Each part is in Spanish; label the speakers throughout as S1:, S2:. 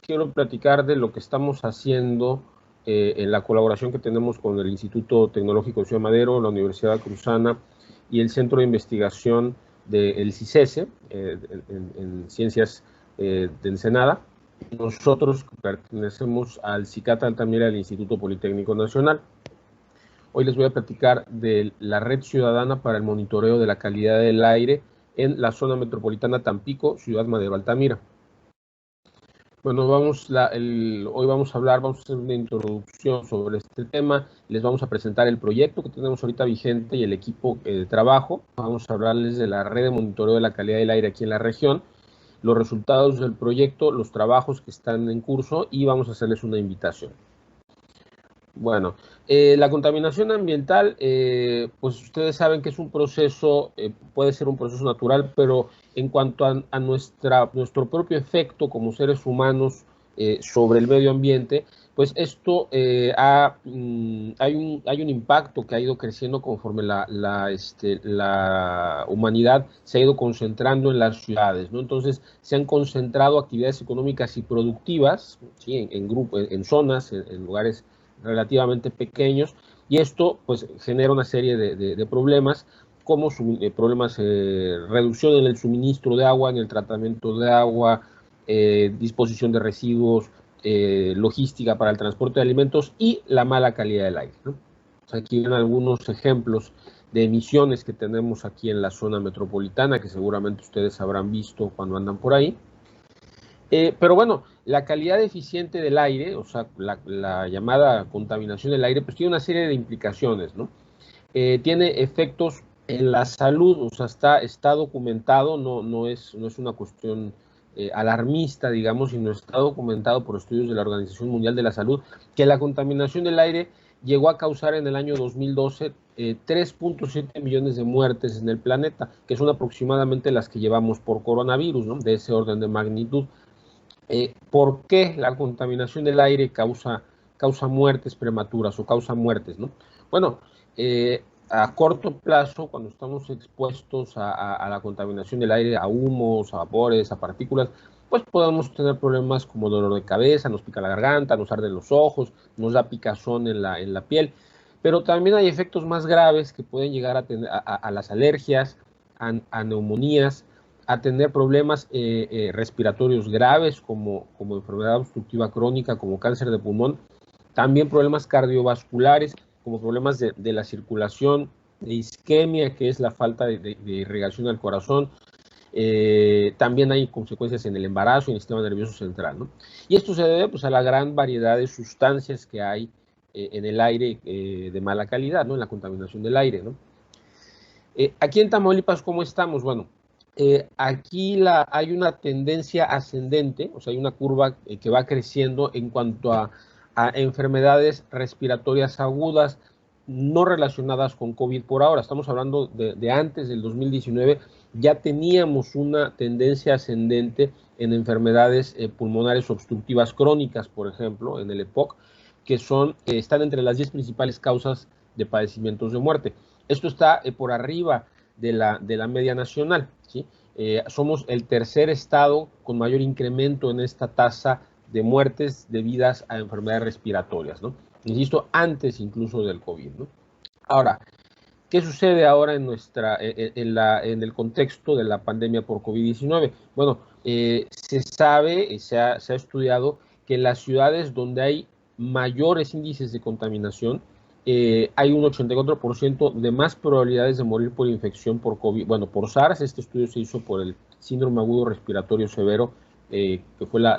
S1: quiero platicar de lo que estamos haciendo en la colaboración que tenemos con el Instituto Tecnológico de Ciudad Madero, la Universidad Cruzana y el Centro de Investigación del CICESE en Ciencias de Ensenada. Nosotros pertenecemos al CICAT Altamira del Instituto Politécnico Nacional. Hoy les voy a platicar de la Red Ciudadana para el Monitoreo de la Calidad del Aire en la zona metropolitana Tampico, Ciudad Madero, Altamira. Bueno, hoy vamos a hacer una introducción sobre este tema, les vamos a presentar el proyecto que tenemos ahorita vigente y el equipo de trabajo, vamos a hablarles de la red de monitoreo de la calidad del aire aquí en la región, los resultados del proyecto, los trabajos que están en curso y vamos a hacerles una invitación. Bueno, la contaminación ambiental, pues ustedes saben que es un proceso, puede ser un proceso natural, pero en cuanto a nuestro propio efecto como seres humanos sobre el medio ambiente, pues esto hay un impacto que ha ido creciendo conforme la humanidad se ha ido concentrando en las ciudades, ¿no? Entonces se han concentrado actividades económicas y productivas, ¿sí? en zonas, en lugares relativamente pequeños, y esto pues genera una serie de problemas como problemas, reducción en el suministro de agua, en el tratamiento de agua, disposición de residuos, logística para el transporte de alimentos y la mala calidad del aire, ¿no? Aquí ven algunos ejemplos de emisiones que tenemos aquí en la zona metropolitana, que seguramente ustedes habrán visto cuando andan por ahí. Pero bueno, la calidad eficiente del aire, o sea, la llamada contaminación del aire, pues tiene una serie de implicaciones, ¿no? Tiene efectos en la salud, o sea, está documentado, no es una cuestión alarmista, digamos, sino está documentado por estudios de la Organización Mundial de la Salud, que la contaminación del aire llegó a causar en el año 2012 3.7 millones de muertes en el planeta, que son aproximadamente las que llevamos por coronavirus, ¿no? De ese orden de magnitud. ¿Por qué la contaminación del aire causa muertes prematuras o causa muertes, ¿no? Bueno, a corto plazo, cuando estamos expuestos a la contaminación del aire, a humos, a vapores, a partículas, pues podemos tener problemas como dolor de cabeza, nos pica la garganta, nos arden los ojos, nos da picazón en la piel, pero también hay efectos más graves que pueden llegar a tener a las alergias, a neumonías, a tener problemas respiratorios graves como enfermedad obstructiva crónica, como cáncer de pulmón, también problemas cardiovasculares, como problemas de la circulación, de isquemia, que es la falta de irrigación al corazón. También hay consecuencias en el embarazo y en el sistema nervioso central, ¿no? Y esto se debe pues, a la gran variedad de sustancias que hay en el aire de mala calidad, ¿no? En la contaminación del aire, ¿no? Aquí en Tamaulipas, ¿cómo estamos? Bueno, aquí hay una tendencia ascendente, o sea, hay una curva que va creciendo en cuanto a enfermedades respiratorias agudas no relacionadas con COVID por ahora. Estamos hablando de antes del 2019, ya teníamos una tendencia ascendente en enfermedades pulmonares obstructivas crónicas, por ejemplo, en el EPOC, que están entre las 10 principales causas de padecimientos de muerte. Esto está por arriba de la media nacional, ¿sí? Somos el tercer estado con mayor incremento en esta tasa de muertes debidas a enfermedades respiratorias, ¿no? Insisto, antes incluso del COVID, ¿no? Ahora, ¿qué sucede ahora en el contexto de la pandemia por COVID-19? Bueno, se sabe, se ha estudiado que en las ciudades donde hay mayores índices de contaminación, hay un 84% de más probabilidades de morir por infección por COVID, bueno, por SARS. Este estudio se hizo por el síndrome agudo respiratorio severo, que fue la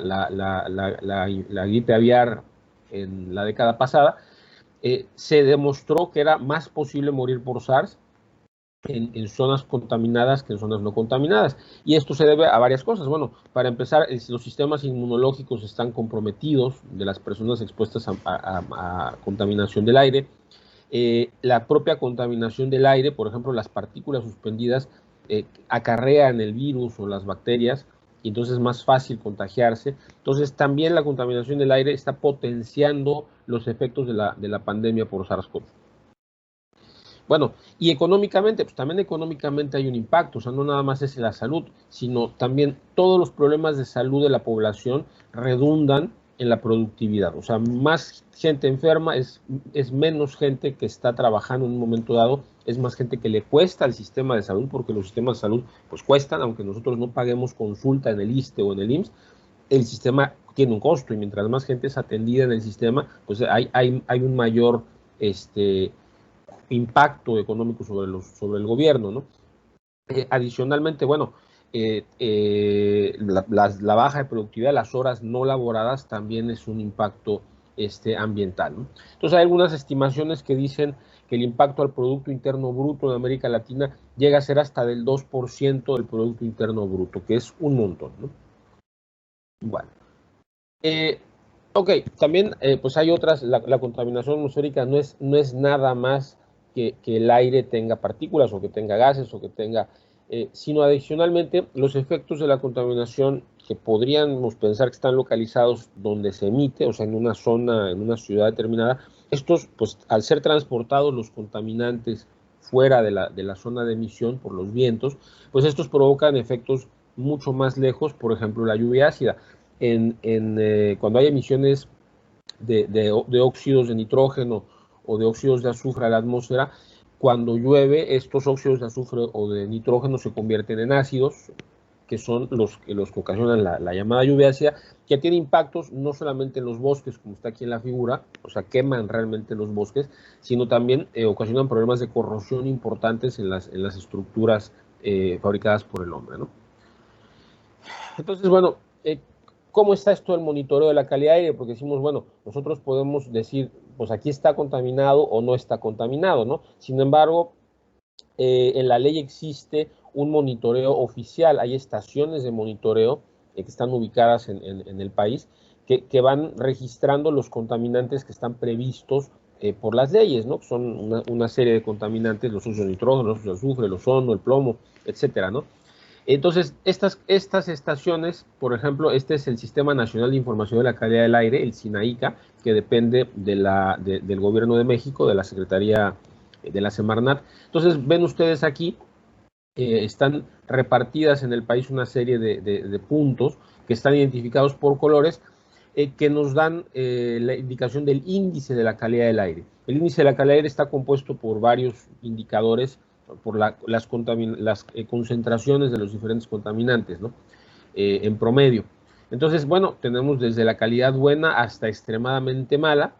S1: gripe aviar en la década pasada. Se demostró que era más posible morir por SARS en zonas contaminadas que en zonas no contaminadas. Y esto se debe a varias cosas. Bueno, para empezar, los sistemas inmunológicos están comprometidos de las personas expuestas a contaminación del aire. La propia contaminación del aire, por ejemplo, las partículas suspendidas acarrean el virus o las bacterias y entonces es más fácil contagiarse. Entonces también la contaminación del aire está potenciando los efectos de la pandemia por SARS-CoV. Bueno, y económicamente, pues también económicamente hay un impacto, o sea, no nada más es la salud, sino también todos los problemas de salud de la población redundan en la productividad. O sea, más gente enferma es menos gente que está trabajando en un momento dado, es más gente que le cuesta al sistema de salud, porque los sistemas de salud pues cuestan, aunque nosotros no paguemos consulta en el ISSSTE o en el IMSS, el sistema tiene un costo y mientras más gente es atendida en el sistema, pues hay un mayor impacto económico sobre el gobierno, ¿no? Adicionalmente, bueno, la baja de productividad, las horas no laboradas también es un impacto ambiental, ¿no? Entonces hay algunas estimaciones que dicen que el impacto al Producto Interno Bruto en América Latina llega a ser hasta del 2% del Producto Interno Bruto, que es un montón, ¿no? Bueno. Ok, también pues hay otras, la contaminación atmosférica no es nada más que el aire tenga partículas o que tenga gases o que tenga, sino adicionalmente los efectos de la contaminación que podríamos pensar que están localizados donde se emite, o sea, en una zona, en una ciudad determinada, estos, pues al ser transportados los contaminantes fuera de la zona de emisión por los vientos, pues estos provocan efectos mucho más lejos, por ejemplo, la lluvia ácida. Cuando hay emisiones de óxidos de nitrógeno o de óxidos de azufre a la atmósfera, cuando llueve, estos óxidos de azufre o de nitrógeno se convierten en ácidos, que son los que ocasionan la llamada lluvia ácida, que tiene impactos no solamente en los bosques, como está aquí en la figura, o sea, queman realmente los bosques, sino también ocasionan problemas de corrosión importantes en las estructuras fabricadas por el hombre, ¿no? Entonces, bueno, ¿cómo está esto del monitoreo de la calidad de aire? Porque decimos, bueno, nosotros podemos decir, pues aquí está contaminado o no está contaminado, ¿no? Sin embargo, en la ley existe un monitoreo oficial, hay estaciones de monitoreo que están ubicadas en el país que van registrando los contaminantes que están previstos por las leyes, ¿no? Son una serie de contaminantes, los óxidos de nitrógeno, los óxidos de azufre, el ozono, el plomo, etcétera, ¿no? Entonces, estas estaciones, por ejemplo, este es el Sistema Nacional de Información de la Calidad del Aire, el SINAICA, que depende del Gobierno de México, de la Secretaría de la Semarnat. Entonces, ven ustedes aquí, están repartidas en el país una serie de puntos que están identificados por colores que nos dan la indicación del índice de la calidad del aire. El índice de la calidad del aire está compuesto por varios indicadores, por las concentraciones de los diferentes contaminantes, ¿no? En promedio. Entonces, bueno, tenemos desde la calidad buena hasta extremadamente mala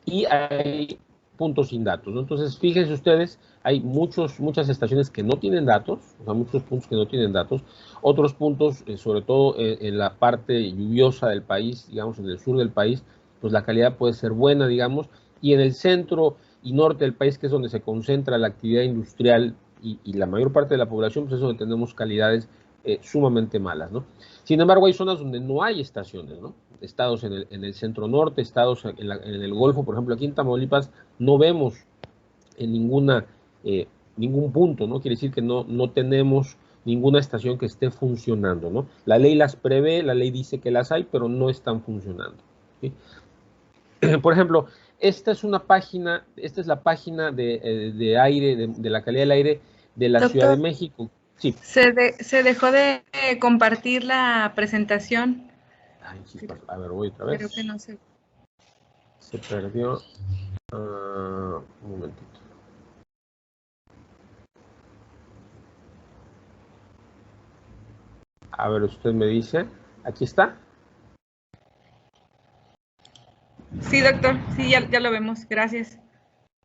S1: y hay puntos sin datos, ¿no? Entonces, fíjense ustedes, hay muchas estaciones que no tienen datos, o sea, muchos puntos que no tienen datos, otros puntos, sobre todo en la parte lluviosa del país, digamos, en el sur del país, pues la calidad puede ser buena, digamos, y en el centro y norte del país, que es donde se concentra la actividad industrial y la mayor parte de la población, pues es donde tenemos calidades sumamente malas, ¿no? Sin embargo, hay zonas donde no hay estaciones, ¿no? Estados en el centro norte, estados en el Golfo, por ejemplo, aquí en Tamaulipas no vemos en ningún punto, ¿no? Quiere decir que no tenemos ninguna estación que esté funcionando, ¿no? La ley las prevé, la ley dice que las hay, pero no están funcionando, ¿sí? Por ejemplo, esta es la página de aire, de la calidad del aire de la Ciudad de
S2: Doctor,
S1: México. Sí.
S2: se dejó de compartir la presentación.
S1: Ay, chispas. A ver, voy otra
S2: Creo que
S1: vez.
S2: no se...
S1: Se perdió. Un momentito. A ver, usted me dice. Aquí está.
S2: Sí, doctor, sí, ya lo vemos, gracias.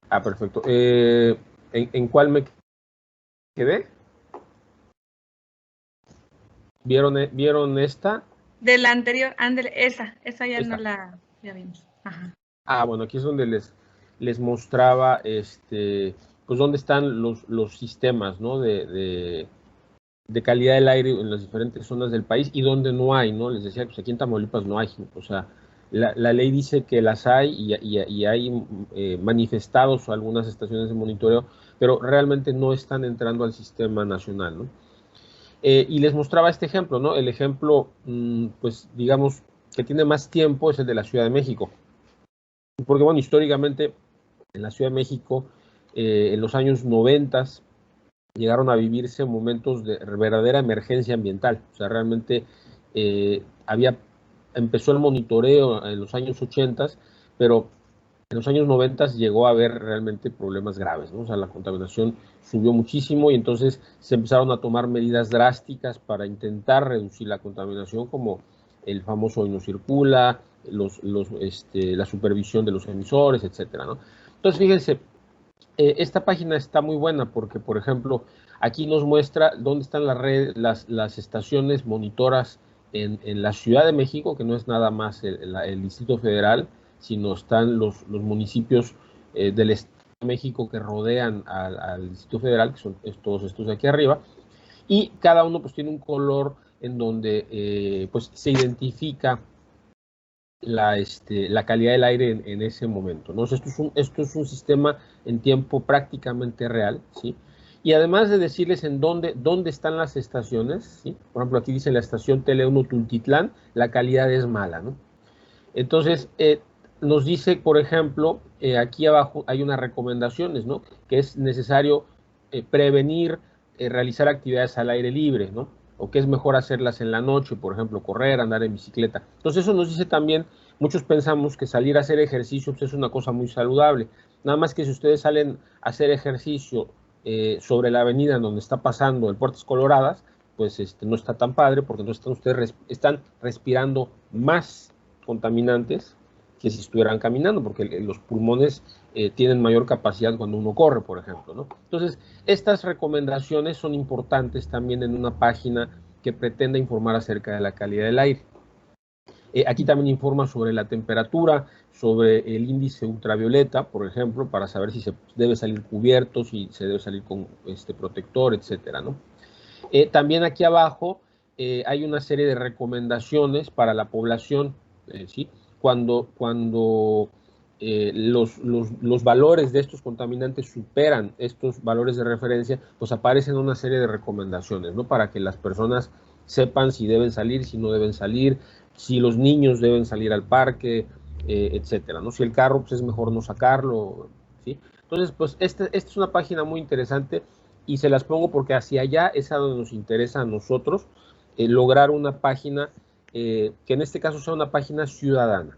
S1: Ah, perfecto. ¿En cuál me quedé? ¿Vieron esta?
S2: De la anterior, ándale, esa ya
S1: Esta.
S2: no la ya vimos. Ajá.
S1: Ah, bueno, aquí es donde les mostraba pues dónde están los sistemas, ¿no? De calidad del aire en las diferentes zonas del país y donde no hay, ¿no? Les decía, pues aquí en Tamaulipas no hay, o sea, la ley dice que las hay y hay manifestados algunas estaciones de monitoreo, pero realmente no están entrando al sistema nacional, ¿no? Y les mostraba este ejemplo, ¿no? El ejemplo, pues digamos, que tiene más tiempo es el de la Ciudad de México, porque bueno, históricamente en la Ciudad de México en los años 90 llegaron a vivirse momentos de verdadera emergencia ambiental. O sea, realmente empezó el monitoreo en los años 80, pero en los años 90 llegó a haber realmente problemas graves, ¿no? O sea, la contaminación subió muchísimo y entonces se empezaron a tomar medidas drásticas para intentar reducir la contaminación, como el famoso Hoy No Circula, la supervisión de los emisores, etcétera, ¿no? Entonces, fíjense, esta página está muy buena porque, por ejemplo, aquí nos muestra dónde están las estaciones monitoras en la Ciudad de México, que no es nada más el Distrito Federal, sino están los municipios del Estado de México que rodean al Distrito Federal, que son todos estos de aquí arriba, y cada uno pues tiene un color en donde pues se identifica la calidad del aire en ese momento, ¿no? O sea, esto es un sistema en tiempo prácticamente real, ¿sí? Y además de decirles en dónde están las estaciones, ¿sí? Por ejemplo, aquí dice la estación Tele1 Tultitlán, la calidad es mala, ¿no? Entonces, nos dice, por ejemplo, aquí abajo hay unas recomendaciones, ¿no? Que es necesario prevenir, realizar actividades al aire libre, ¿no? O que es mejor hacerlas en la noche, por ejemplo, correr, andar en bicicleta. Entonces, eso nos dice también, muchos pensamos que salir a hacer ejercicio pues, es una cosa muy saludable. Nada más que si ustedes salen a hacer ejercicio sobre la avenida en donde está pasando el Puertas Coloradas, pues no está tan padre, porque entonces ustedes están respirando más contaminantes que si estuvieran caminando, porque los pulmones tienen mayor capacidad cuando uno corre, por ejemplo, ¿no? Entonces, estas recomendaciones son importantes también en una página que pretende informar acerca de la calidad del aire. Aquí también informa sobre la temperatura, sobre el índice ultravioleta, por ejemplo, para saber si se debe salir cubierto, si se debe salir con protector, etcétera, ¿no? También aquí abajo hay una serie de recomendaciones para la población, ¿sí? Cuando los valores de estos contaminantes superan estos valores de referencia, pues aparecen una serie de recomendaciones, ¿no? Para que las personas sepan si deben salir, si no deben salir, si los niños deben salir al parque, etcétera, ¿no? Si el carro, pues es mejor no sacarlo, ¿sí? Entonces, pues esta es una página muy interesante y se las pongo porque hacia allá es a donde nos interesa a nosotros lograr una página que en este caso sea una página ciudadana.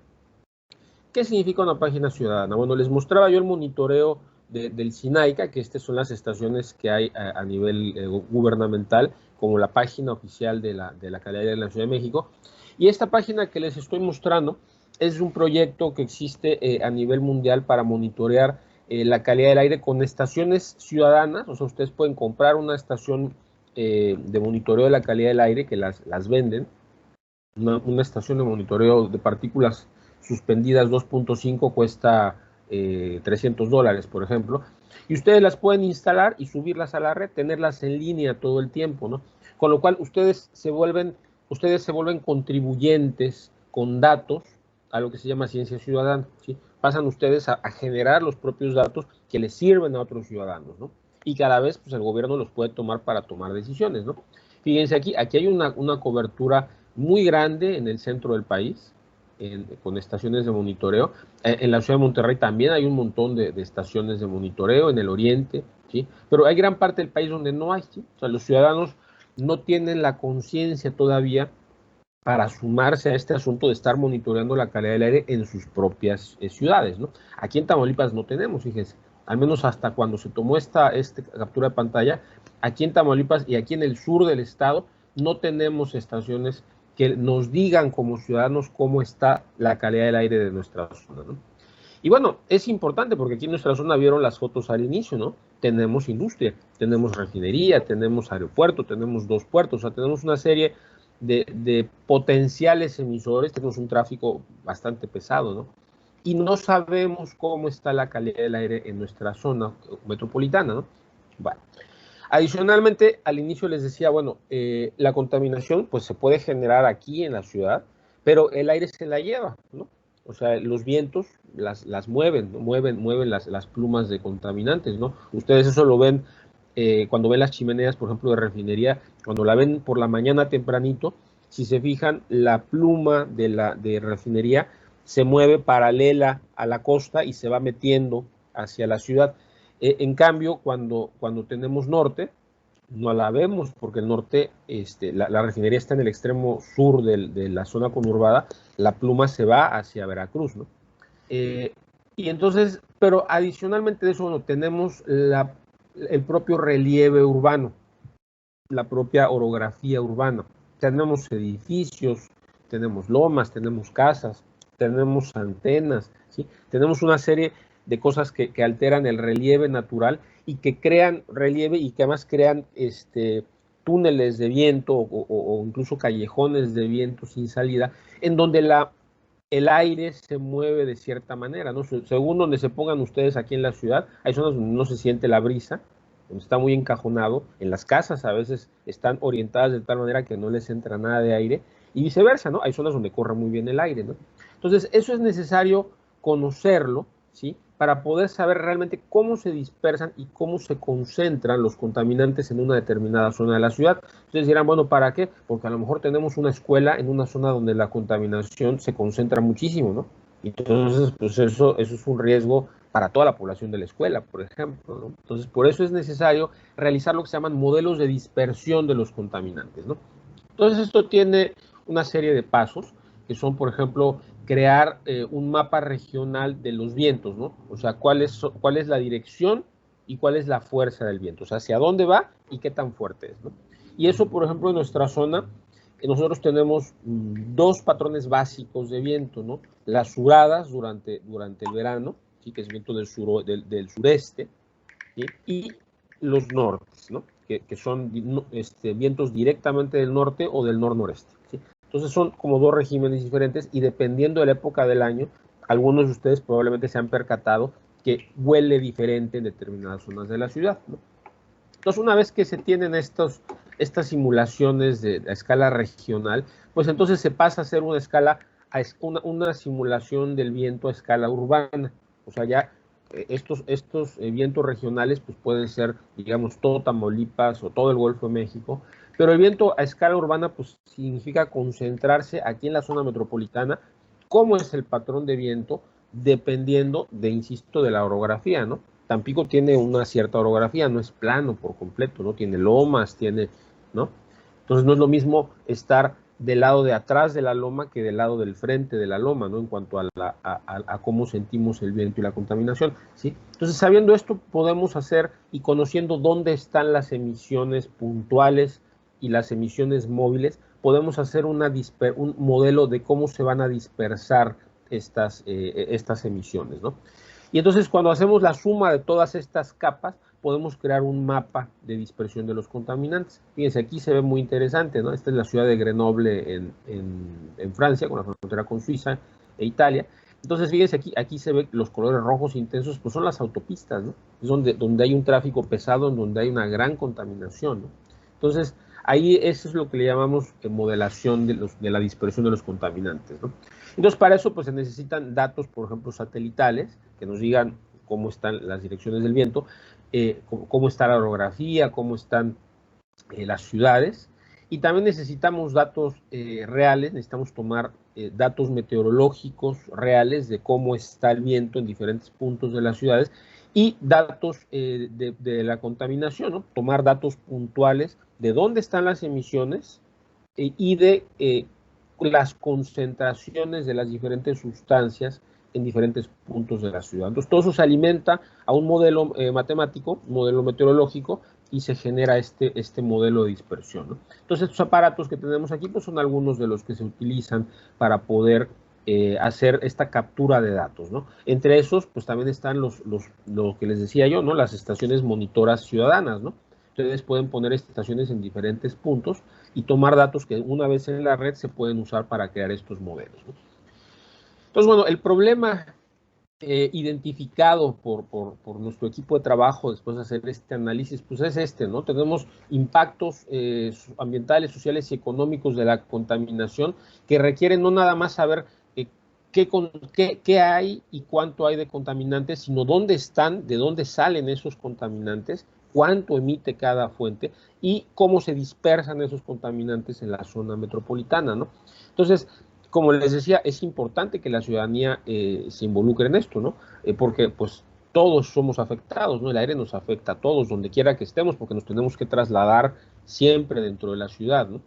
S1: ¿Qué significa una página ciudadana? Bueno, les mostraba yo el monitoreo del SINAICA, que estas son las estaciones que hay a nivel gubernamental, como la página oficial de la calidad de la Ciudad de México. Y esta página que les estoy mostrando es un proyecto que existe a nivel mundial para monitorear la calidad del aire con estaciones ciudadanas. O sea, ustedes pueden comprar una estación de monitoreo de la calidad del aire que las venden, una estación de monitoreo de partículas suspendidas 2.5 cuesta $300, por ejemplo, y ustedes las pueden instalar y subirlas a la red, tenerlas en línea todo el tiempo, ¿no? Con lo cual ustedes se vuelven contribuyentes con datos a lo que se llama ciencia ciudadana, ¿sí? Pasan ustedes a generar los propios datos que les sirven a otros ciudadanos, ¿no? Y cada vez pues, el gobierno los puede tomar para tomar decisiones, ¿no? Fíjense aquí hay una cobertura muy grande en el centro del país, con estaciones de monitoreo. En la ciudad de Monterrey también hay un montón de estaciones de monitoreo, en el oriente, ¿sí? Pero hay gran parte del país donde no hay, ¿sí? O sea, los ciudadanos no tienen la conciencia todavía para sumarse a este asunto de estar monitoreando la calidad del aire en sus propias ciudades, ¿no? Aquí en Tamaulipas no tenemos, fíjense, al menos hasta cuando se tomó esta captura de pantalla, aquí en Tamaulipas y aquí en el sur del estado no tenemos estaciones que nos digan como ciudadanos cómo está la calidad del aire de nuestra zona, ¿no? Y bueno, es importante porque aquí en nuestra zona vieron las fotos al inicio, ¿no? Tenemos industria, tenemos refinería, tenemos aeropuerto, tenemos 2 puertos, o sea, tenemos una serie de potenciales emisores, tenemos un tráfico bastante pesado, ¿no? Y no sabemos cómo está la calidad del aire en nuestra zona metropolitana, ¿no? Bueno. Adicionalmente, al inicio les decía, bueno, la contaminación pues se puede generar aquí en la ciudad, pero el aire se la lleva, ¿no? O sea, los vientos las mueven, ¿no? mueven las plumas de contaminantes, ¿no? Ustedes eso lo ven cuando ven las chimeneas, por ejemplo, de refinería, cuando la ven por la mañana tempranito, si se fijan, la pluma de refinería se mueve paralela a la costa y se va metiendo hacia la ciudad. En cambio, cuando tenemos norte, no la vemos porque el norte, la refinería está en el extremo sur de la zona conurbada, la pluma se va hacia Veracruz, ¿no? Y entonces, pero adicionalmente de eso, bueno, tenemos el propio relieve urbano, la propia orografía urbana. Tenemos edificios, tenemos lomas, tenemos casas, tenemos antenas, ¿sí? Tenemos una serie de cosas que alteran el relieve natural y que crean relieve y que además crean túneles de viento o incluso callejones de viento sin salida, en donde el aire se mueve de cierta manera, ¿no? Según donde se pongan ustedes aquí en la ciudad, hay zonas donde no se siente la brisa, donde está muy encajonado, en las casas a veces están orientadas de tal manera que no les entra nada de aire, y viceversa, ¿no? Hay zonas donde corre muy bien el aire, ¿no? Entonces, eso es necesario conocerlo, ¿sí? Para poder saber realmente cómo se dispersan y cómo se concentran los contaminantes en una determinada zona de la ciudad. Ustedes dirán, bueno, ¿para qué? Porque a lo mejor tenemos una escuela en una zona donde la contaminación se concentra muchísimo, ¿no? Entonces, pues eso es un riesgo para toda la población de la escuela, por ejemplo, ¿no? Entonces, por eso es necesario realizar lo que se llaman modelos de dispersión de los contaminantes, ¿no? Entonces, esto tiene una serie de pasos que son, por ejemplo, crear un mapa regional de los vientos, ¿no? O sea, cuál es la dirección y cuál es la fuerza del viento, o sea, hacia dónde va y qué tan fuerte es, ¿no? Y eso, por ejemplo, en nuestra zona, nosotros tenemos dos patrones básicos de viento, ¿no? Las suradas durante el verano, ¿sí? Que es viento del sureste, ¿sí? Y los nortes, ¿no? Que son vientos directamente del norte o del nor-noreste, ¿sí? Entonces son como dos regímenes diferentes y dependiendo de la época del año, algunos de ustedes probablemente se han percatado que huele diferente en determinadas zonas de la ciudad, ¿no? Entonces, una vez que se tienen estas simulaciones a escala regional, pues entonces se pasa a hacer una simulación del viento a escala urbana. O sea, ya estos vientos regionales pues pueden ser, digamos, todo Tamaulipas o todo el Golfo de México, pero el viento a escala urbana pues significa concentrarse aquí en la zona metropolitana. ¿Cómo es el patrón de viento? Dependiendo insisto, de la orografía, ¿no? Tampico tiene una cierta orografía, no es plano por completo, ¿no? Tiene lomas, ¿no? Entonces no es lo mismo estar del lado de atrás de la loma que del lado del frente de la loma, ¿no? En cuanto a cómo sentimos el viento y la contaminación, ¿sí? Entonces, sabiendo esto, podemos hacer y conociendo dónde están las emisiones puntuales y las emisiones móviles, podemos hacer un modelo de cómo se van a dispersar estas emisiones, ¿no? Y entonces cuando hacemos la suma de todas estas capas, podemos crear un mapa de dispersión de los contaminantes. Fíjense, aquí se ve muy interesante, ¿no? Esta es la ciudad de Grenoble en Francia, con la frontera con Suiza e Italia. Entonces, fíjense, aquí se ve los colores rojos intensos, pues son las autopistas, ¿no? Es donde hay un tráfico pesado, en donde hay una gran contaminación, ¿no? Entonces, ahí eso es lo que le llamamos modelación de la dispersión de los contaminantes, ¿no? Entonces, para eso pues se necesitan datos, por ejemplo, satelitales, que nos digan cómo están las direcciones del viento, cómo está la orografía, cómo están las ciudades, y también necesitamos datos reales, necesitamos tomar datos meteorológicos reales de cómo está el viento en diferentes puntos de las ciudades, y datos de la contaminación, ¿no? Tomar datos puntuales de dónde están las emisiones y de las concentraciones de las diferentes sustancias en diferentes puntos de la ciudad. Entonces, todo eso se alimenta a un modelo matemático, un modelo meteorológico, y se genera este modelo de dispersión, ¿no? Entonces, estos aparatos que tenemos aquí pues, son algunos de los que se utilizan para poder hacer esta captura de datos, ¿no? Entre esos, pues también están lo que les decía yo, ¿no? Las estaciones monitoras ciudadanas, ¿no? Ustedes pueden poner estaciones en diferentes puntos y tomar datos que una vez en la red se pueden usar para crear estos modelos, ¿no? Entonces, bueno, el problema identificado por nuestro equipo de trabajo después de hacer este análisis, pues es ¿no? Tenemos impactos ambientales, sociales y económicos de la contaminación que requieren no nada más saber qué hay y cuánto hay de contaminantes, sino dónde están, de dónde salen esos contaminantes, cuánto emite cada fuente y cómo se dispersan esos contaminantes en la zona metropolitana, ¿no? Entonces, como les decía, es importante que la ciudadanía se involucre en esto, ¿no? Porque, pues, todos somos afectados, ¿no? El aire nos afecta a todos, donde quiera que estemos, porque nos tenemos que trasladar siempre dentro de la ciudad, ¿no?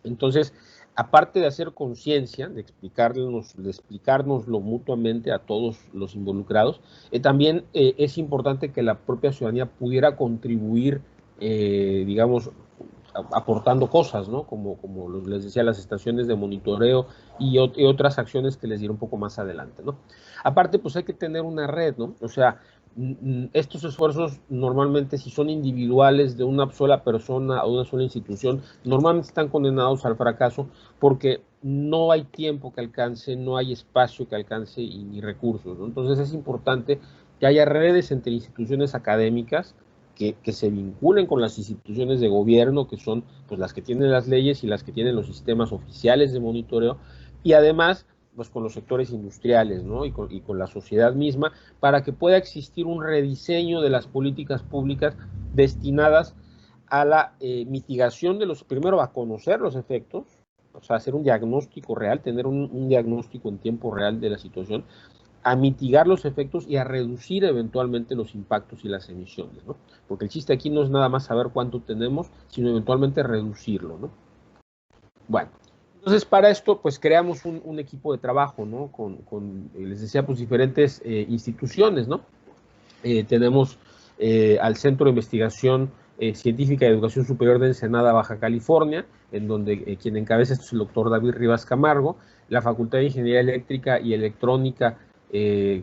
S1: Entonces, aparte de hacer conciencia, de explicárnoslo mutuamente a todos los involucrados, también es importante que la propia ciudadanía pudiera contribuir, digamos, aportando cosas, ¿no? Como les decía, las estaciones de monitoreo y otras acciones que les diré un poco más adelante, ¿no? Aparte, pues hay que tener una red, ¿no? O sea, estos esfuerzos normalmente, si son individuales de una sola persona o una sola institución, normalmente están condenados al fracaso porque no hay tiempo que alcance, no hay espacio que alcance y ni recursos, ¿no? Entonces es importante que haya redes entre instituciones académicas que se vinculen con las instituciones de gobierno, que son pues las que tienen las leyes y las que tienen los sistemas oficiales de monitoreo, y además pues con los sectores industriales, ¿no? y con la sociedad misma, para que pueda existir un rediseño de las políticas públicas destinadas a la mitigación de primero a conocer los efectos, o sea, hacer un diagnóstico real, tener un diagnóstico en tiempo real de la situación, a mitigar los efectos y a reducir eventualmente los impactos y las emisiones, ¿no? Porque el chiste aquí no es nada más saber cuánto tenemos, sino eventualmente reducirlo, ¿no? Bueno, entonces para esto pues creamos un equipo de trabajo, ¿no? Les decía, pues diferentes instituciones, ¿no? Tenemos al Centro de Investigación Científica y Educación Superior de Ensenada, Baja California, en donde quien encabeza esto es el doctor David Rivas Camargo, la Facultad de Ingeniería Eléctrica y Electrónica,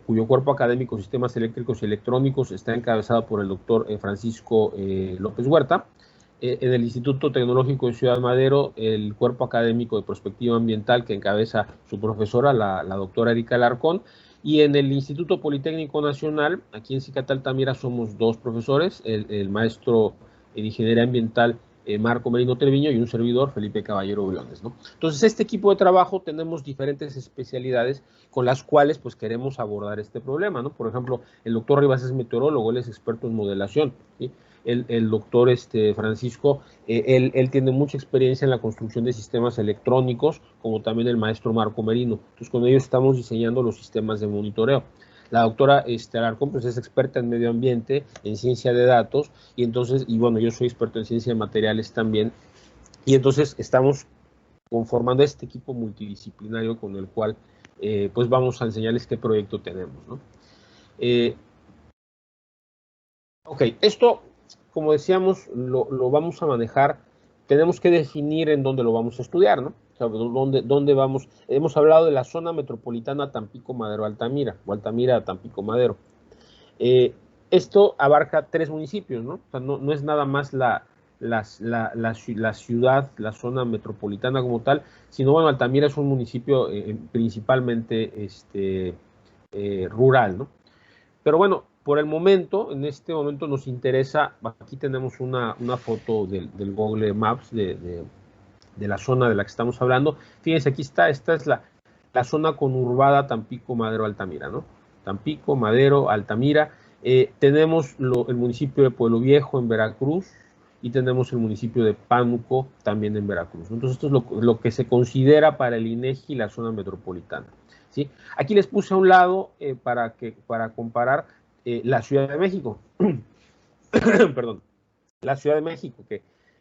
S1: cuyo cuerpo académico Sistemas Eléctricos y Electrónicos está encabezado por el doctor Francisco López Huerta. En el Instituto Tecnológico de Ciudad Madero, el cuerpo académico de Prospectiva Ambiental que encabeza su profesora, la doctora Erika Alarcón, y en el Instituto Politécnico Nacional, aquí en Cicatal Altamira, somos dos profesores, el maestro en Ingeniería Ambiental Marco Merino Treviño y un servidor, Felipe Caballero Briones, ¿no? Entonces, este equipo de trabajo tenemos diferentes especialidades con las cuales pues queremos abordar este problema, ¿no? Por ejemplo, el doctor Rivas es meteorólogo, él es experto en modelación, ¿sí? El doctor Francisco, él tiene mucha experiencia en la construcción de sistemas electrónicos, como también el maestro Marco Merino. Entonces, con ellos estamos diseñando los sistemas de monitoreo. La doctora Alarcón pues, es experta en medio ambiente, en ciencia de datos, y bueno, yo soy experto en ciencia de materiales también, y entonces estamos conformando este equipo multidisciplinario con el cual pues vamos a enseñarles qué proyecto tenemos, ¿no? Ok, esto, como decíamos, lo vamos a manejar, tenemos que definir en dónde lo vamos a estudiar, ¿no? O sea, dónde vamos. Hemos hablado de la zona metropolitana Tampico-Madero-Altamira, o Altamira-Tampico-Madero. Esto abarca 3 municipios, ¿no? O sea, no es nada más la ciudad, la zona metropolitana como tal, sino, bueno, Altamira es un municipio principalmente rural, ¿no? Pero bueno, por el momento, en este momento nos interesa, aquí tenemos una foto del Google Maps de la zona de la que estamos hablando. Fíjense, aquí está, esta es la zona conurbada Tampico, Madero, Altamira, ¿no? Tampico, Madero, Altamira. Tenemos el municipio de Pueblo Viejo en Veracruz y tenemos el municipio de Pánuco también en Veracruz, ¿no? Entonces esto es lo que se considera para el INEGI la zona metropolitana, ¿sí? Aquí les puse a un lado para comparar la Ciudad de México. Perdón, la Ciudad de México,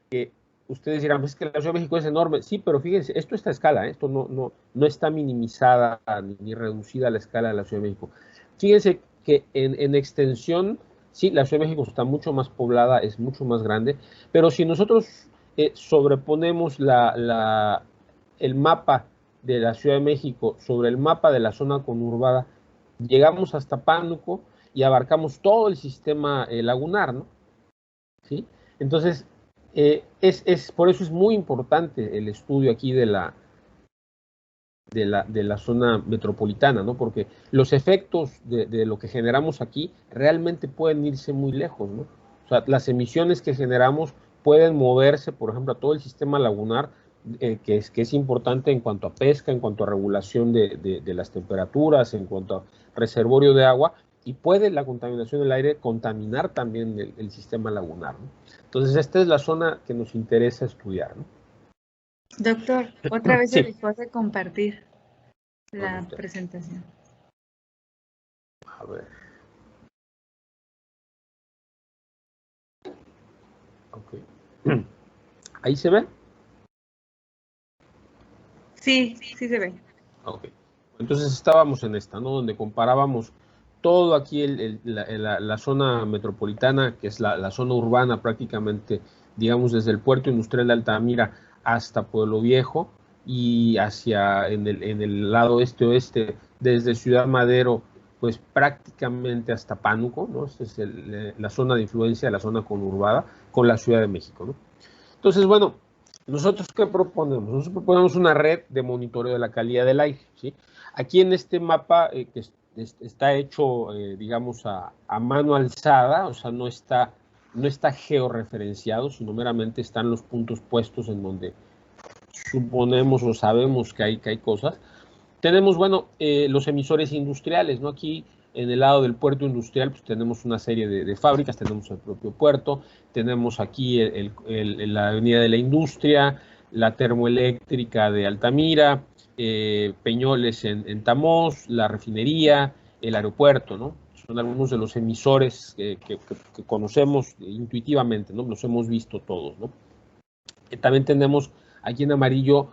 S1: que ustedes dirán, pues es que la Ciudad de México es enorme. Sí, pero fíjense, esto está a escala, esto no está minimizada ni reducida a la escala de la Ciudad de México. Fíjense que en extensión, sí, la Ciudad de México está mucho más poblada, es mucho más grande, pero si nosotros sobreponemos el mapa de la Ciudad de México sobre el mapa de la zona conurbada, llegamos hasta Pánuco y abarcamos todo el sistema lagunar, ¿no? ¿Sí? Entonces, por eso es muy importante el estudio aquí de la zona metropolitana, ¿no? Porque los efectos de lo que generamos aquí realmente pueden irse muy lejos, ¿no? O sea, las emisiones que generamos pueden moverse, por ejemplo, a todo el sistema lagunar, que es importante en cuanto a pesca, en cuanto a regulación de las temperaturas, en cuanto a reservorio de agua, y puede la contaminación del aire contaminar también el sistema lagunar, ¿no? Entonces, esta es la zona que nos interesa estudiar, ¿no?
S2: Doctor, otra vez se
S1: Sí.
S2: dejó de compartir la presentación.
S1: A ver. Ok. ¿Ahí se ve?
S2: Sí, sí se ve.
S1: Ok. Entonces estábamos en esta, ¿no? Donde comparábamos todo aquí, la zona metropolitana, que es la zona urbana prácticamente, digamos, desde el puerto industrial de Altamira hasta Pueblo Viejo y hacia en el lado este-oeste, desde Ciudad Madero, pues prácticamente hasta Pánuco, ¿no? Esta es la zona de influencia, la zona conurbada, con la Ciudad de México, ¿no? Entonces, bueno, ¿nosotros qué proponemos? Nosotros proponemos una red de monitoreo de la calidad del aire, ¿sí? Aquí en este mapa que está hecho, digamos, a mano alzada, o sea, no está georreferenciado, sino meramente están los puntos puestos en donde suponemos o sabemos que hay cosas. Tenemos, bueno, los emisores industriales, ¿no? Aquí en el lado del puerto industrial, pues tenemos una serie de fábricas, tenemos el propio puerto, tenemos aquí la avenida de la industria, la termoeléctrica de Altamira, Peñoles en Tamoz, la refinería, el aeropuerto, ¿no? Son algunos de los emisores que conocemos intuitivamente, ¿no? Los hemos visto todos, ¿no? También tenemos aquí en amarillo,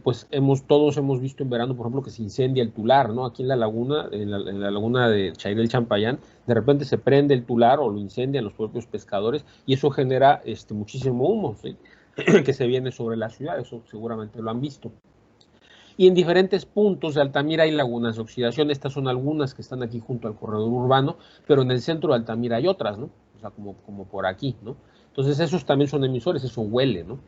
S1: pues todos hemos visto en verano, por ejemplo, que se incendia el tular, ¿no? Aquí en la laguna, en la laguna de Chairel Champayán, de repente se prende el tular o lo incendian los propios pescadores y eso genera muchísimo humo, ¿sí? Que se viene sobre la ciudad, eso seguramente lo han visto. Y en diferentes puntos de Altamira hay lagunas de oxidación, estas son algunas que están aquí junto al corredor urbano, pero en el centro de Altamira hay otras, ¿no? O sea, como por aquí, ¿no? Entonces esos también son emisores, eso huele, ¿no?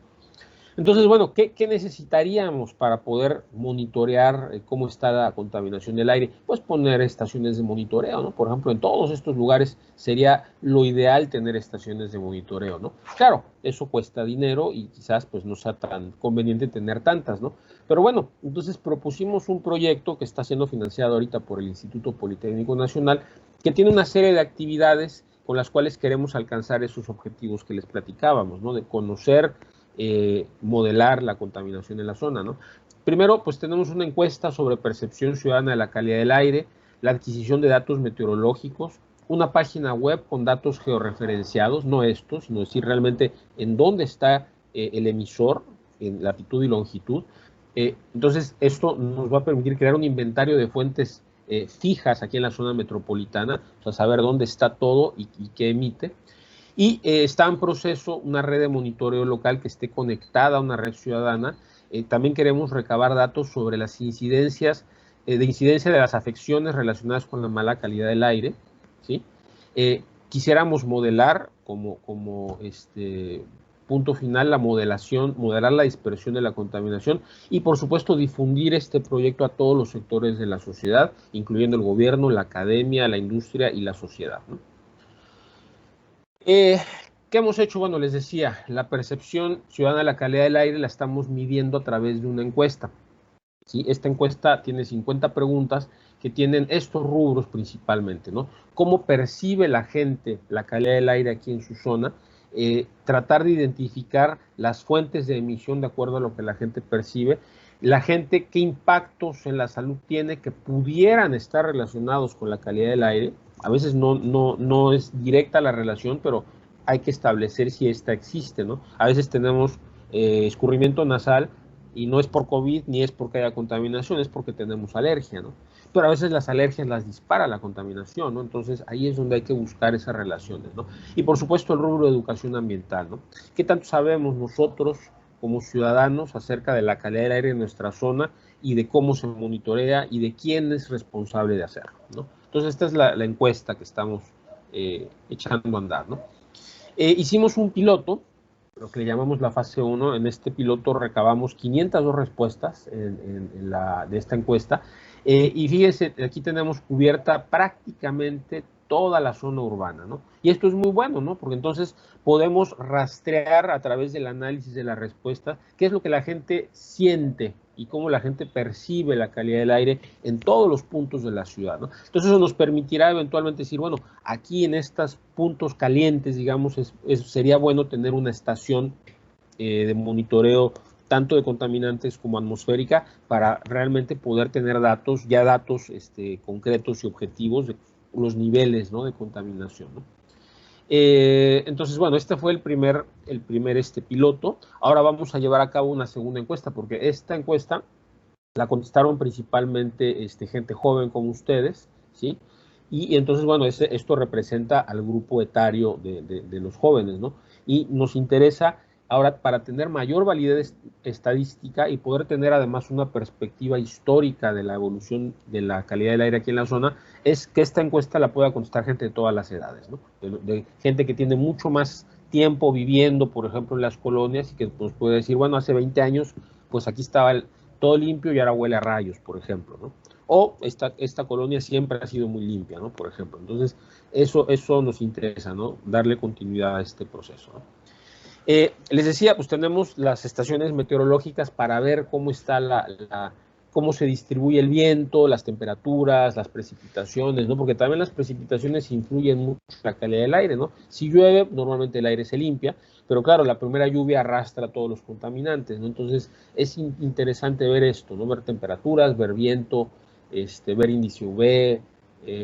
S1: Entonces, bueno, ¿qué necesitaríamos para poder monitorear cómo está la contaminación del aire? Pues poner estaciones de monitoreo, ¿no? Por ejemplo, en todos estos lugares sería lo ideal tener estaciones de monitoreo, ¿no? Claro, eso cuesta dinero y quizás pues no sea tan conveniente tener tantas, ¿no? Pero bueno, entonces propusimos un proyecto que está siendo financiado ahorita por el Instituto Politécnico Nacional, que tiene una serie de actividades con las cuales queremos alcanzar esos objetivos que les platicábamos, ¿no? De conocer, modelar la contaminación en la zona, ¿no? Primero, pues tenemos una encuesta sobre percepción ciudadana de la calidad del aire, la adquisición de datos meteorológicos, una página web con datos georreferenciados, no estos, sino decir realmente en dónde está el emisor, en latitud y longitud. Entonces, esto nos va a permitir crear un inventario de fuentes fijas aquí en la zona metropolitana, o sea, saber dónde está todo y qué emite. Y está en proceso una red de monitoreo local que esté conectada a una red ciudadana. También queremos recabar datos sobre las incidencia de las afecciones relacionadas con la mala calidad del aire, ¿sí? Quisiéramos modelar como punto final modelar la dispersión de la contaminación y por supuesto difundir este proyecto a todos los sectores de la sociedad, incluyendo el gobierno, la academia, la industria y la sociedad, ¿no? ¿Qué hemos hecho? Bueno, les decía, la percepción ciudadana de la calidad del aire la estamos midiendo a través de una encuesta, ¿sí? Esta encuesta tiene 50 preguntas que tienen estos rubros principalmente, ¿no? ¿Cómo percibe la gente la calidad del aire aquí en su zona? Tratar de identificar las fuentes de emisión de acuerdo a lo que la gente percibe. La gente, qué impactos en la salud tiene que pudieran estar relacionados con la calidad del aire. A veces no es directa la relación, pero hay que establecer si esta existe, ¿no? A veces tenemos escurrimiento nasal y no es por COVID ni es porque haya contaminación, es porque tenemos alergia, ¿no? Pero a veces las alergias las dispara la contaminación, ¿no? Entonces ahí es donde hay que buscar esas relaciones, ¿no? Y por supuesto el rubro de educación ambiental, ¿no? ¿Qué tanto sabemos nosotros como ciudadanos acerca de la calidad del aire en nuestra zona y de cómo se monitorea y de quién es responsable de hacerlo, ¿no? Entonces esta es la encuesta que estamos echando a andar, ¿no? Hicimos un piloto, lo que le llamamos la fase 1. En este piloto recabamos 502 respuestas de esta encuesta. Y fíjense, aquí tenemos cubierta prácticamente toda la zona urbana, ¿no? Y esto es muy bueno, ¿no? Porque entonces podemos rastrear a través del análisis de la respuesta qué es lo que la gente siente y cómo la gente percibe la calidad del aire en todos los puntos de la ciudad, ¿no? Entonces eso nos permitirá eventualmente decir, bueno, aquí en estos puntos calientes, digamos, sería bueno tener una estación de monitoreo tanto de contaminantes como atmosférica para realmente poder tener datos concretos y objetivos de los niveles, ¿no?, de contaminación, ¿no? Entonces, bueno, este fue el primer piloto. Ahora vamos a llevar a cabo una segunda encuesta, porque esta encuesta la contestaron principalmente gente joven como ustedes, ¿sí? Y entonces, bueno, esto representa al grupo etario de los jóvenes, ¿no? Y nos interesa ahora, para tener mayor validez estadística y poder tener además una perspectiva histórica de la evolución de la calidad del aire aquí en la zona, es que esta encuesta la pueda contestar gente de todas las edades, ¿no? De gente que tiene mucho más tiempo viviendo, por ejemplo, en las colonias y que nos puede decir, bueno, hace 20 años, pues aquí estaba todo limpio y ahora huele a rayos, por ejemplo, ¿no? O esta colonia siempre ha sido muy limpia, ¿no? Por ejemplo. Entonces, eso nos interesa, ¿no? Darle continuidad a este proceso, ¿no? Les decía, pues tenemos las estaciones meteorológicas para ver cómo está cómo se distribuye el viento, las temperaturas, las precipitaciones, ¿no? Porque también las precipitaciones influyen mucho en la calidad del aire, ¿no? Si llueve, normalmente el aire se limpia, pero claro, la primera lluvia arrastra todos los contaminantes, ¿no? Entonces, es interesante ver esto, ¿no? Ver temperaturas, ver viento, ver índice UV,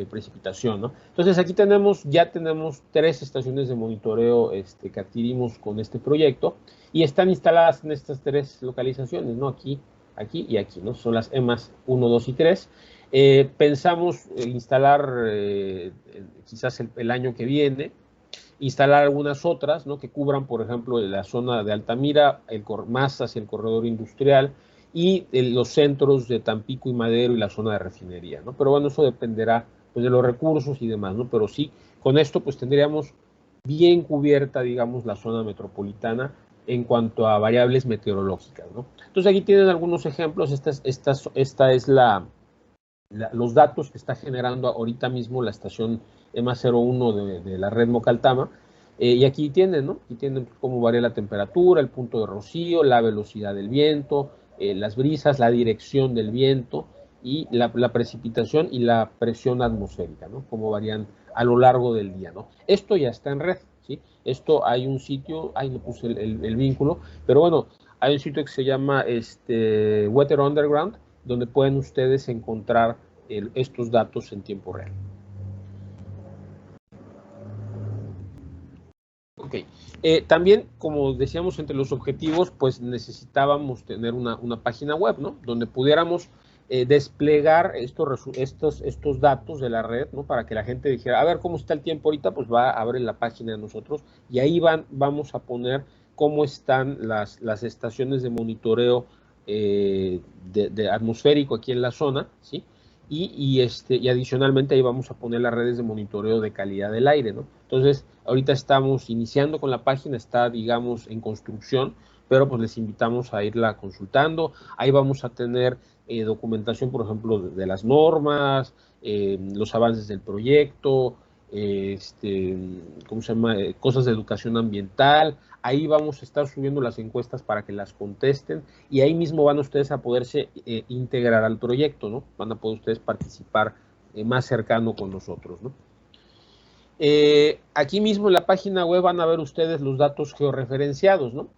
S1: precipitación, ¿no? Entonces aquí ya tenemos 3 estaciones de monitoreo que adquirimos con este proyecto y están instaladas en estas 3 localizaciones, ¿no? Aquí y aquí, ¿no? Son las EMAS 1, 2 y 3. Pensamos instalar quizás el año que viene, instalar algunas otras, ¿no? Que cubran, por ejemplo, la zona de Altamira, más hacia el corredor industrial, y los centros de Tampico y Madero y la zona de refinería, ¿no? Pero bueno, eso dependerá pues, de los recursos y demás, ¿no? Pero sí, con esto pues tendríamos bien cubierta, digamos, la zona metropolitana en cuanto a variables meteorológicas, ¿no? Entonces aquí tienen algunos ejemplos. Esta es los datos que está generando ahorita mismo la estación EMA01 de la red Mocaltama. Y aquí tienen, ¿no? Aquí tienen cómo varía la temperatura, el punto de rocío, la velocidad del viento, las brisas, la dirección del viento y la precipitación y la presión atmosférica, ¿no? Cómo varían a lo largo del día, ¿no? Esto ya está en red, ¿sí? Esto hay un sitio, ahí no puse el vínculo, pero bueno, hay un sitio que se llama Weather Underground, donde pueden ustedes encontrar estos datos en tiempo real. Ok. También, como decíamos, entre los objetivos, pues necesitábamos tener una página web, ¿no? Donde pudiéramos desplegar estos datos de la red, ¿no? Para que la gente dijera, a ver, ¿cómo está el tiempo ahorita? Pues va a abrir la página de nosotros y ahí vamos a poner cómo están las estaciones de monitoreo de atmosférico aquí en la zona, ¿sí? Y adicionalmente ahí vamos a poner las redes de monitoreo de calidad del aire, ¿no? Entonces, ahorita estamos iniciando con la página, está, digamos, en construcción, pero pues les invitamos a irla consultando. Ahí vamos a tener documentación, por ejemplo, de las normas, los avances del proyecto, ¿cómo se llama? Cosas de educación ambiental. Ahí vamos a estar subiendo las encuestas para que las contesten y ahí mismo van ustedes a poderse integrar al proyecto, ¿no? Van a poder ustedes participar más cercano con nosotros, ¿no? Aquí mismo en la página web van a ver ustedes los datos georreferenciados, ¿no?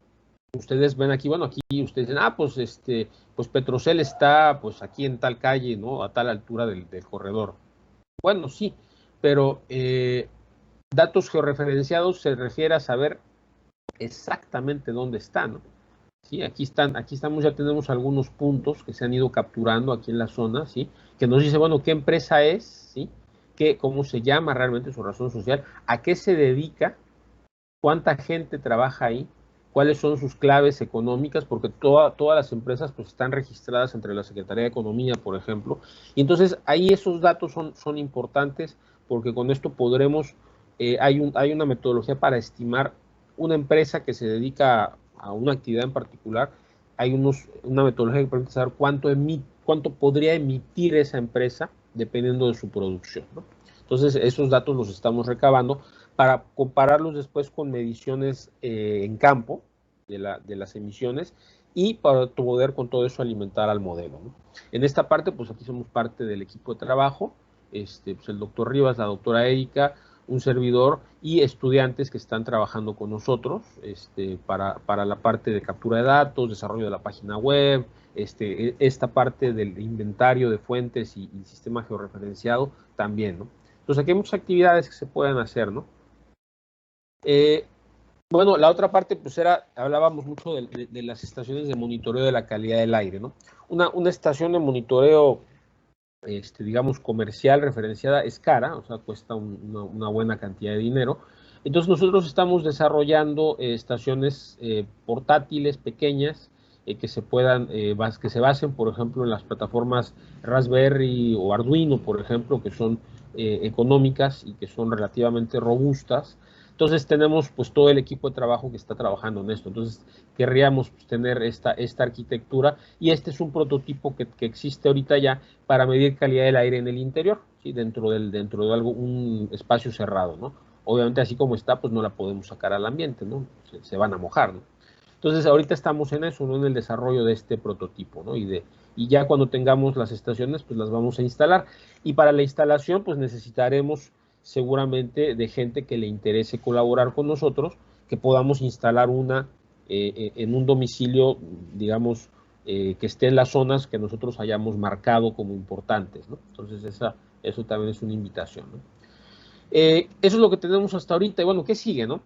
S1: Ustedes ven aquí, bueno, aquí ustedes dicen, pues Petrocel está pues aquí en tal calle, ¿no? A tal altura del corredor. Bueno, sí, pero datos georreferenciados se refiere a saber exactamente dónde está, ¿no? Sí, aquí estamos, ya tenemos algunos puntos que se han ido capturando aquí en la zona, ¿sí? Que nos dice, bueno, qué empresa es, ¿sí? Cómo se llama realmente su razón social, a qué se dedica, cuánta gente trabaja ahí, cuáles son sus claves económicas, porque todas las empresas pues están registradas entre la Secretaría de Economía, por ejemplo, y entonces ahí esos datos son importantes porque con esto podremos, hay una metodología para estimar una empresa que se dedica a una actividad en particular, hay una metodología que permite saber cuánto podría emitir esa empresa dependiendo de su producción, ¿no? Entonces esos datos los estamos recabando para compararlos después con mediciones en campo de las emisiones y para poder con todo eso alimentar al modelo, ¿no? En esta parte, pues aquí somos parte del equipo de trabajo, pues el doctor Rivas, la doctora Erika, un servidor y estudiantes que están trabajando con nosotros para la parte de captura de datos, desarrollo de la página web, esta parte del inventario de fuentes y sistema georreferenciado también, ¿no? Entonces aquí hay muchas actividades que se pueden hacer, ¿no? Eh, bueno, la otra parte, pues hablábamos mucho de las estaciones de monitoreo de la calidad del aire, ¿no? Una estación de monitoreo, digamos, comercial, referenciada, es cara, o sea, cuesta una buena cantidad de dinero. Entonces nosotros estamos desarrollando estaciones portátiles, pequeñas, que que se basen, por ejemplo, en las plataformas Raspberry o Arduino, por ejemplo, que son económicas y que son relativamente robustas. Entonces tenemos pues todo el equipo de trabajo que está trabajando en esto. Entonces querríamos pues, tener esta arquitectura, y este es un prototipo que existe ahorita ya para medir calidad del aire en el interior, ¿sí? dentro de un espacio cerrado, ¿no? Obviamente así como está, pues no la podemos sacar al ambiente, ¿no? Se van a mojar, ¿no? Entonces ahorita estamos en eso, ¿no? En el desarrollo de este prototipo, ¿no? Y ya cuando tengamos las estaciones, pues las vamos a instalar. Y para la instalación, pues necesitaremos seguramente de gente que le interese colaborar con nosotros, que podamos instalar una en un domicilio, digamos, que esté en las zonas que nosotros hayamos marcado como importantes, ¿no? Entonces eso también es una invitación, ¿no? Eso es lo que tenemos hasta ahorita. Y bueno, ¿qué sigue, no?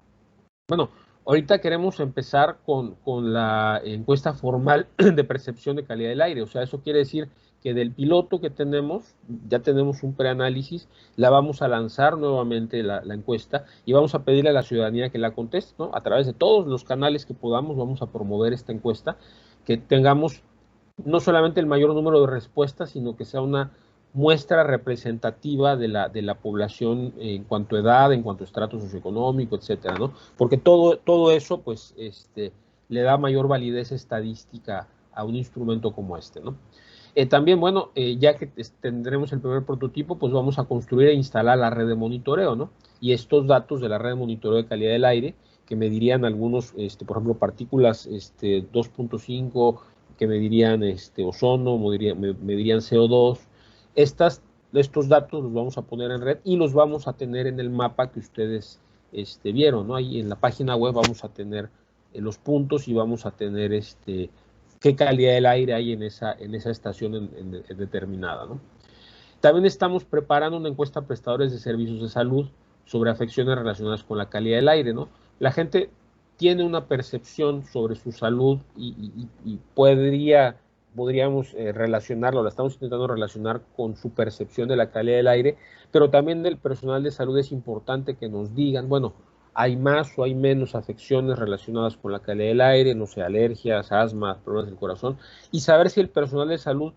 S1: Bueno, ahorita queremos empezar con la encuesta formal de percepción de calidad del aire. O sea, eso quiere decir que del piloto que tenemos, ya tenemos un preanálisis, la vamos a lanzar nuevamente la encuesta, y vamos a pedirle a la ciudadanía que la conteste, ¿no? A través de todos los canales que podamos, vamos a promover esta encuesta, que tengamos no solamente el mayor número de respuestas, sino que sea una muestra representativa de la población en cuanto a edad, en cuanto a estrato socioeconómico, etcétera, ¿no? Porque todo eso, pues, le da mayor validez estadística a un instrumento como este, ¿no? También, bueno, ya que tendremos el primer prototipo, pues vamos a construir e instalar la red de monitoreo, ¿no? Y estos datos de la red de monitoreo de calidad del aire, que medirían algunos, por ejemplo, partículas 2.5, que medirían ozono, medirían CO2. Estos datos los vamos a poner en red y los vamos a tener en el mapa que ustedes vieron, ¿no? Ahí en la página web vamos a tener los puntos, y vamos a tener qué calidad del aire hay en esa estación en determinada, ¿no? También estamos preparando una encuesta a prestadores de servicios de salud sobre afecciones relacionadas con la calidad del aire, ¿no? La gente tiene una percepción sobre su salud y podríamos relacionarlo, la estamos intentando relacionar con su percepción de la calidad del aire, pero también del personal de salud es importante que nos digan, bueno, hay más o hay menos afecciones relacionadas con la calidad del aire, no sé, alergias, asma, problemas del corazón, y saber si el personal de salud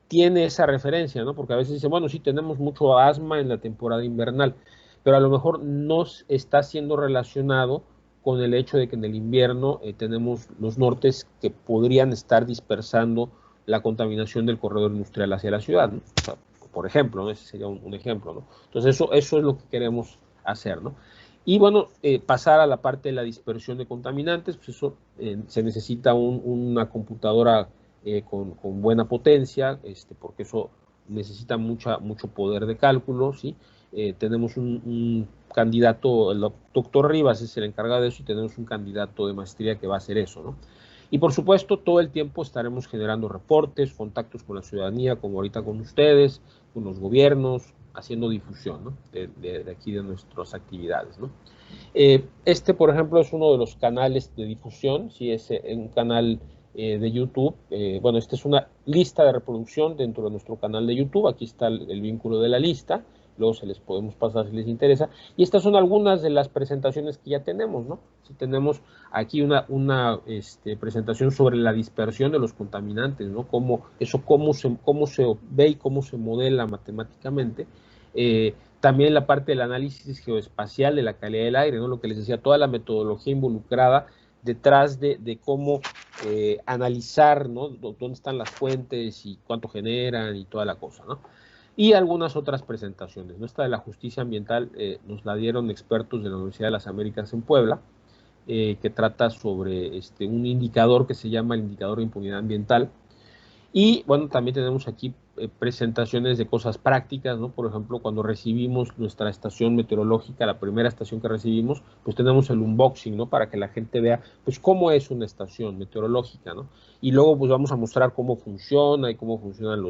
S1: tiene esa referencia, ¿no? Porque a veces dice, bueno, sí, tenemos mucho asma en la temporada invernal, pero a lo mejor no está siendo relacionado con el hecho de que en el invierno tenemos los nortes que podrían estar dispersando la contaminación del corredor industrial hacia la ciudad, ¿no? O sea, por ejemplo, ¿no? Ese sería un ejemplo, ¿no? Entonces eso es lo que queremos hacer, ¿no? Y bueno, pasar a la parte de la dispersión de contaminantes, pues eso se necesita una computadora con buena potencia, porque eso necesita mucho poder de cálculo, ¿sí? Tenemos un candidato, el doctor Rivas es el encargado de eso, y tenemos un candidato de maestría que va a hacer eso, ¿no? Y por supuesto, todo el tiempo estaremos generando reportes, contactos con la ciudadanía, como ahorita con ustedes, con los gobiernos, haciendo difusión, ¿no? de aquí de nuestras actividades, ¿no? Por ejemplo, es uno de los canales de difusión, sí, es un canal de YouTube. Bueno, esta es una lista de reproducción dentro de nuestro canal de YouTube. Aquí está el vínculo de la lista, luego se les podemos pasar si les interesa. Y estas son algunas de las presentaciones que ya tenemos, ¿no? Sí, tenemos aquí una presentación sobre la dispersión de los contaminantes, ¿no? Cómo se ve y cómo se modela matemáticamente. También la parte del análisis geoespacial de la calidad del aire, ¿no? Lo que les decía, toda la metodología involucrada detrás de cómo analizar, ¿no? Dónde están las fuentes y cuánto generan y toda la cosa, ¿no? Y algunas otras presentaciones, ¿no? Esta de la justicia ambiental nos la dieron expertos de la Universidad de las Américas en Puebla, que trata sobre un indicador que se llama el indicador de impunidad ambiental. Y bueno, también tenemos aquí presentaciones de cosas prácticas, ¿no? Por ejemplo, cuando recibimos nuestra estación meteorológica, la primera estación que recibimos, pues tenemos el unboxing, ¿no? Para que la gente vea, pues, cómo es una estación meteorológica, ¿no? Y luego, pues, vamos a mostrar cómo funciona y cómo funcionan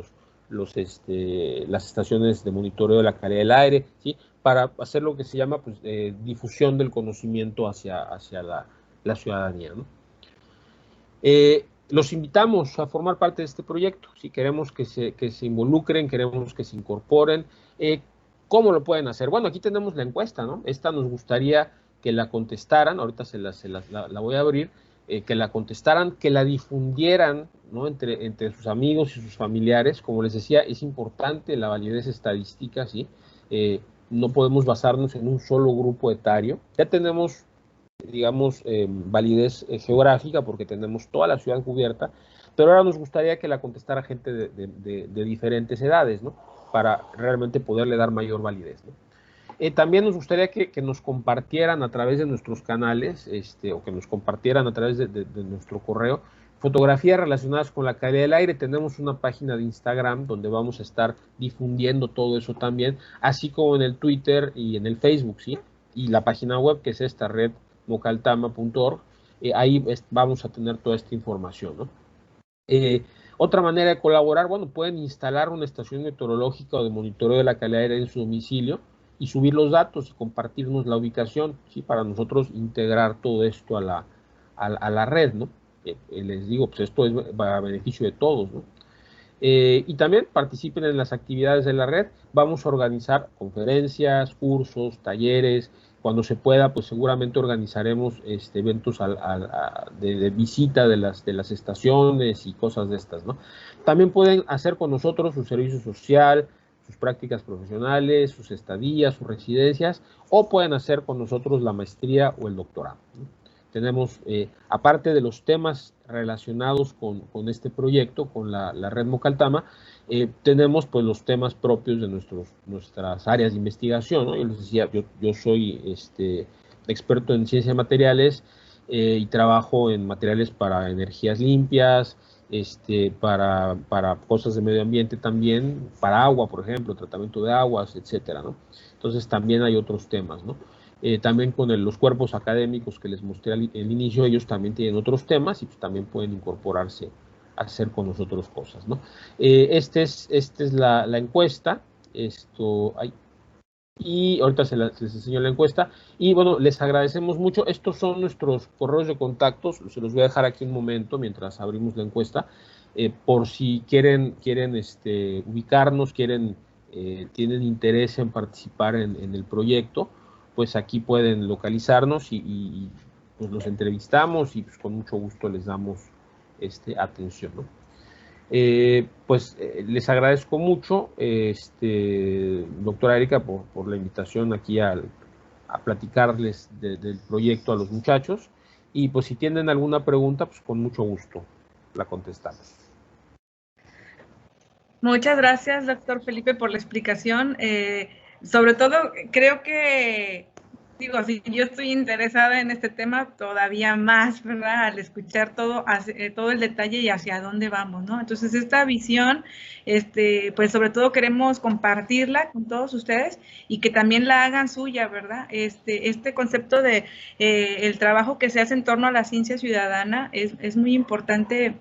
S1: las estaciones de monitoreo de la calidad del aire, ¿sí? Para hacer lo que se llama pues, difusión del conocimiento hacia la ciudadanía, ¿no? Los invitamos a formar parte de este proyecto. Si queremos que se involucren, queremos que se incorporen. ¿Cómo lo pueden hacer? Bueno, aquí tenemos la encuesta, ¿no? Esta nos gustaría que la contestaran, ahorita la voy a abrir, que la contestaran, que la difundieran, ¿no? entre sus amigos y sus familiares. Como les decía, es importante la validez estadística, ¿sí? No podemos basarnos en un solo grupo etario. Ya tenemos, digamos, validez geográfica porque tenemos toda la ciudad cubierta, pero ahora nos gustaría que la contestara gente de diferentes edades, ¿no? Para realmente poderle dar mayor validez, ¿no? También nos gustaría que nos compartieran a través de nuestros canales, o que nos compartieran a través de nuestro correo, fotografías relacionadas con la calidad del aire. Tenemos una página de Instagram donde vamos a estar difundiendo todo eso también, así como en el Twitter y en el Facebook, ¿sí? Y la página web, que es esta red mocaltama.org, ahí vamos a tener toda esta información, ¿no? Otra manera de colaborar, bueno, pueden instalar una estación meteorológica o de monitoreo de la calidad del aire en su domicilio y subir los datos y compartirnos la ubicación, ¿sí? Para nosotros integrar todo esto a la red, ¿no? Les digo, pues esto es para beneficio de todos, ¿no? Y también participen en las actividades de la red. Vamos a organizar conferencias, cursos, talleres. Cuando se pueda, pues seguramente organizaremos eventos de visita de las estaciones y cosas de estas, ¿no? También pueden hacer con nosotros su servicio social, sus prácticas profesionales, sus estadías, sus residencias, o pueden hacer con nosotros la maestría o el doctorado, ¿no? Tenemos, aparte de los temas relacionados con este proyecto, con la red Mocaltama, tenemos pues los temas propios de nuestras áreas de investigación, ¿no? Yo les decía, yo soy experto en ciencia de materiales, y trabajo en materiales para energías limpias, para cosas de medio ambiente también, para agua, por ejemplo, tratamiento de aguas, etcétera, ¿no? Entonces también hay otros temas, ¿no? También con los cuerpos académicos que les mostré al inicio, ellos también tienen otros temas y pues también pueden incorporarse a hacer con nosotros cosas, ¿no? Esta es la encuesta, y ahorita les enseño la encuesta, y bueno, les agradecemos mucho. Estos son nuestros correos de contactos, se los voy a dejar aquí un momento mientras abrimos la encuesta, por si quieren ubicarnos, tienen interés en participar en el proyecto, pues aquí pueden localizarnos y pues los entrevistamos y pues con mucho gusto les damos atención, ¿no? Les agradezco mucho, doctora Erika, por la invitación aquí a platicarles del proyecto a los muchachos, y pues si tienen alguna pregunta, pues con mucho gusto la contestamos.
S2: Muchas gracias, doctor Felipe, por la explicación. Sobre todo, creo que, digo, si yo estoy interesada en este tema todavía más, ¿verdad? Al escuchar todo el detalle y hacia dónde vamos, ¿no? Entonces, esta visión, pues sobre todo queremos compartirla con todos ustedes y que también la hagan suya, ¿verdad? Este concepto de el trabajo que se hace en torno a la ciencia ciudadana es muy importante,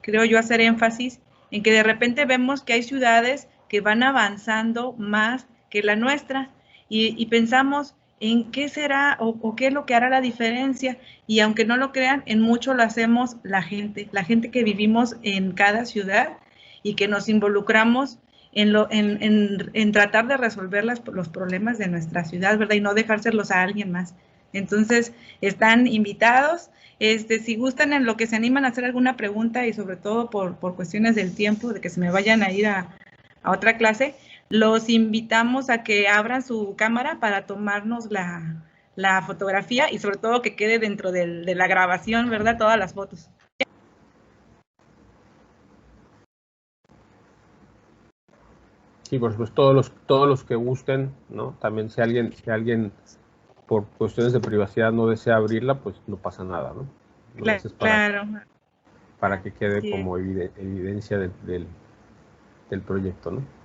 S2: creo yo, hacer énfasis en que de repente vemos que hay ciudades que van avanzando más que la nuestra y pensamos en qué será o qué es lo que hará la diferencia, y aunque no lo crean, en mucho lo hacemos la gente que vivimos en cada ciudad y que nos involucramos en tratar de resolver los problemas de nuestra ciudad, ¿verdad? Y no dejárselos a alguien más. Entonces, están invitados. Si gustan, en lo que se animan a hacer alguna pregunta y sobre todo por cuestiones del tiempo, de que se me vayan a ir a otra clase, los invitamos a que abran su cámara para tomarnos la fotografía y sobre todo que quede dentro de la grabación, ¿verdad? Todas las fotos.
S1: Sí, por supuesto, todos los que gusten, ¿no? También si alguien por cuestiones de privacidad no desea abrirla, pues no pasa nada, ¿no?
S2: Claro.
S1: Para que quede
S2: sí,
S1: como evidencia del proyecto, ¿no?